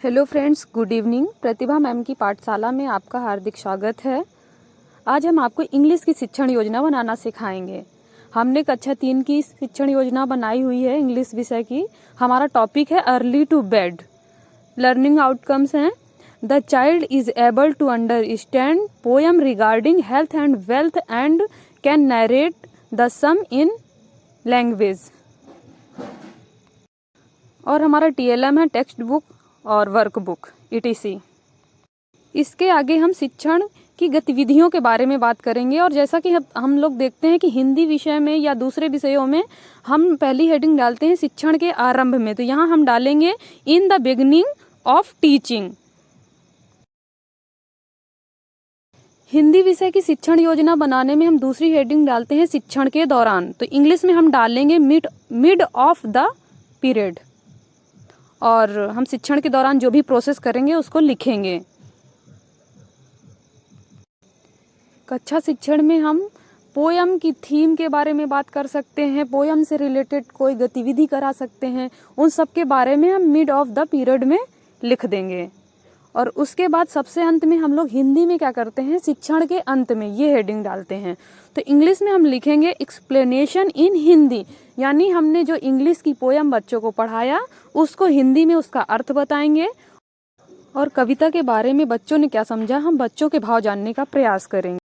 Hello friends, good evening. Pratibha ma'am की पाठशाला में आपका हार्दिक स्वागत है। आज हम आपको इंग्लिश की शिक्षण योजना बनाना सिखाएंगे। हमने कक्षा 3 की शिक्षण योजना बनाई हुई है इंग्लिश विषय की। हमारा टॉपिक है early to bed. Learning outcomes हैं the child is able to understand poem regarding health and wealth and can narrate the same in language. और हमारा TLM है टेक्स्ट बुक और वर्कबुक ETC। इसके आगे हम शिक्षण की गतिविधियों के बारे में बात करेंगे। और जैसा कि हम लोग देखते हैं कि हिंदी विषय में या दूसरे विषयों में हम पहली हेडिंग डालते हैं शिक्षण के आरंभ में, तो यहाँ हम डालेंगे in the beginning of teaching. Hindi विषय की शिक्षण योजना बनाने में हम दूसरी हेडिंग डालते हैं शिक्षण के दौरान, तो इंग्लिश में हम डालेंगे मिड ऑफ द पीरियड। और हम शिक्षण के दौरान जो भी प्रोसेस करेंगे उसको लिखेंगे। कक्षा शिक्षण में हम पोयम की थीम के बारे में बात कर सकते हैं, पोयम से रिलेटेड कोई गतिविधि करा सकते हैं, उन सब के बारे में हम मिड ऑफ द पीरियड में लिख देंगे। और उसके बाद सबसे अंत में हम लोग हिंदी में क्या करते हैं, शिक्षण के अंत में ये हेडिंग डालते हैं। तो इंग्लिश में हम लिखेंगे एक्सप्लेनेशन इन हिंदी, यानी हमने जो इंग्लिश की पोयम बच्चों को पढ़ाया उसको हिंदी में उसका अर्थ बताएंगे। और कविता के बारे में बच्चों ने क्या समझा, हम बच्चों के भाव जानने का प्रयास करेंगे।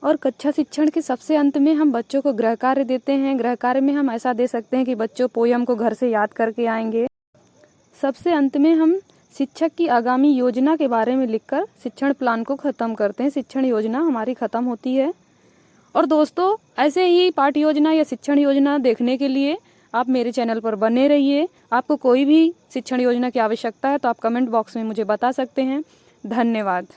और कक्षा शिक्षण के सबसे अंत में हम बच्चों को गृह कार्य देते हैं। गृह कार्य में हम ऐसा दे सकते हैं कि बच्चों पोयम को घर से याद करके आएंगे। सबसे अंत में हम शिक्षक की आगामी योजना के बारे में लिखकर शिक्षण प्लान को ख़त्म करते हैं। शिक्षण योजना हमारी ख़त्म होती है। और दोस्तों, ऐसे ही पाठ योजना या शिक्षण योजना देखने के लिए आप मेरे चैनल पर बने रहिए। आपको कोई भी शिक्षण योजना की आवश्यकता है तो आप कमेंट बॉक्स में मुझे बता सकते हैं। धन्यवाद।